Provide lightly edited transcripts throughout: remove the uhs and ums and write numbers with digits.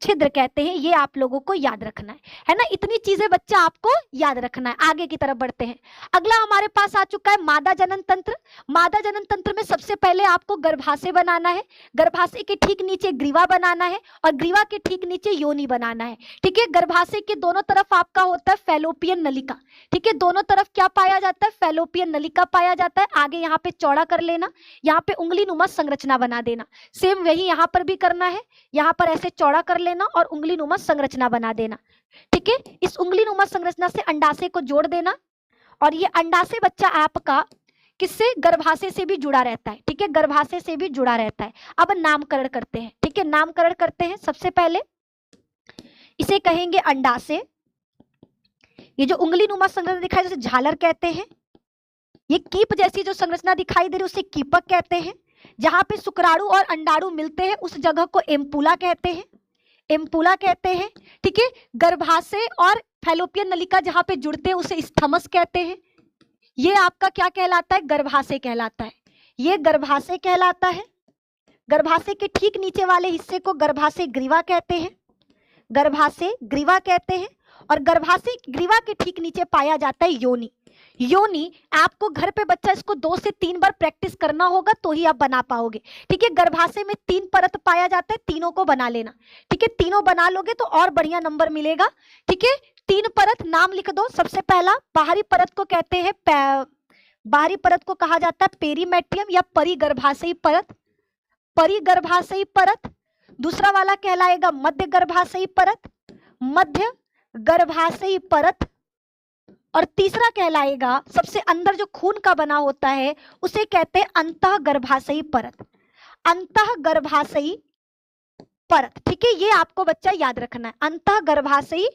छिद्र कहते हैं, ये आप लोगों को याद रखना है ना। इतनी चीजें बच्चा आपको याद रखना है। आगे की तरफ बढ़ते हैं। अगला हमारे पास आ चुका है मादा जनन तंत्र। मादा जनन तंत्र में सबसे पहले आपको गर्भाशय बनाना है, गर्भाशय के ठीक नीचे ग्रीवा बनाना है और ग्रीवा के ठीक नीचे योनि बनाना है। ठीक है, गर्भाशय के दोनों तरफ आपका होता है फैलोपियन नलिका। ठीक है, दोनों तरफ क्या पाया जाता है? फैलोपियन नलिका पाया जाता है। आगे यहाँ पे चौड़ा कर लेना, यहाँ पे उंगली नुमा संरचना बना देना। सेम वही यहाँ पर भी करना है, यहाँ पर ऐसे चौड़ा कर लेना और उंगली नुमा संरचना बना देना। ठीक है, इस उंगली नुमा संरचना से अंडाशय को जोड़ देना और ये अंडाशय बच्चा आपका किससे? गर्भाशय से भी जुड़ा रहता है। ठीक है, गर्भाशय से भी जुड़ा रहता है। अब नामकरण करते हैं। ठीक है, नामकरण करते हैं। सबसे पहले इसे कहेंगे अंडाशय। ये जो उंगली नुमा संरचना दिखाई जैसे झालर कहते हैं, ये कीप जैसी जो संरचना दिखाई दे रही है उसे कीपक कहते हैं। जहां पे शुक्राणु और अंडाणु मिलते हैं उस जगह को एम्पुला कहते हैं, एम्पुला कहते हैं। ठीक है, गर्भाशय और फैलोपियन नलिका जहां पे जुड़ते हैं उसे स्थमस कहते हैं। ये आपका क्या कहलाता है? गर्भाशय कहलाता है। ये गर्भाशय कहलाता है। गर्भाशय के ठीक नीचे वाले हिस्से को गर्भाशय ग्रीवा कहते हैं, गर्भाशय ग्रीवा कहते हैं। और गर्भाशय ग्रीवा के ठीक नीचे पाया जाता है योनि। योनि आपको घर पे बच्चा इसको 2 से 3 बार प्रैक्टिस करना होगा तो ही आप बना पाओगे। ठीक है, गर्भाशय में 3 परत पाया जाता है, तीनों को बना लेना। ठीक है, तीनों बना लोगे तो और बढ़िया नंबर मिलेगा। ठीक है, 3 परत नाम लिख दो। सबसे पहला बाहरी परत को कहते हैं बाहरी परत को कहा जाता है पेरीमेट्रियम या परिगर्भाशयी परत, परिगर्भाशयी परत। दूसरा वाला कहलाएगा मध्य गर्भाशयी परत, मध्य गर्भाशयी परत। और तीसरा कहलाएगा सबसे अंदर जो खून का बना होता है उसे कहते हैं अंतः गर्भाशयी परत, अंतः गर्भाशयी परत। ठीक है, ये आपको बच्चा याद रखना है, अंतः गर्भाशयी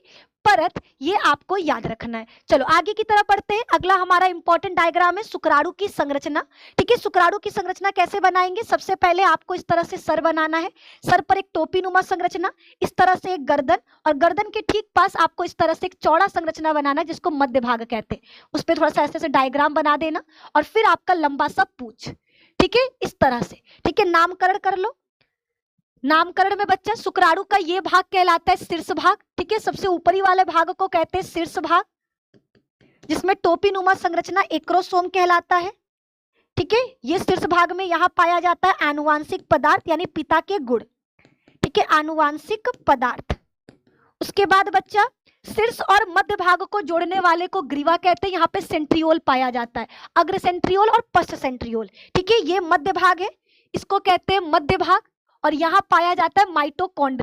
परत, ये आपको याद रखना है। चलो आगे की तरफ बढ़ते हैं। अगला हमारा इंपॉर्टेंट डायग्राम है शुक्राणु की संरचना। ठीक है, शुक्राणु की संरचना कैसे बनाएंगे? सबसे पहले आपको इस तरह से सर बनाना है, सर पर एक टोपी नुमा संरचना, इस तरह से एक गर्दन और गर्दन के ठीक पास आपको इस तरह से एक चौड़ा संरचना बनाना है जिसको मध्य भाग कहते हैं। उस पर थोड़ा सा ऐसे डायग्राम बना देना और फिर आपका लंबा सा पूंछ। ठीक है, इस तरह से। ठीक है, नामकरण कर लो। नामकरण में बच्चा शुक्राणु का ये भाग कहलाता है शीर्ष भाग। ठीक है, सबसे ऊपरी वाले भाग को कहते हैं शीर्ष भाग, जिसमें टोपी नुमा संरचना एक्रोसोम कहलाता है। ठीक है, ये शीर्ष भाग में यहाँ पाया जाता है आनुवांशिक पदार्थ यानी पिता के गुण। ठीक है, आनुवांशिक पदार्थ। उसके बाद बच्चा शीर्ष और मध्य भाग को जोड़ने वाले को ग्रीवा कहते हैं। यहाँ पे सेंट्रियोल पाया जाता है, अग्र सेंट्रियोल और पश्च सेंट्रियोल। ठीक है, ये मध्य भाग है, इसको कहते हैं मध्य भाग। और यहाँ पाया जाता है माइटोकॉन्ड्रिया।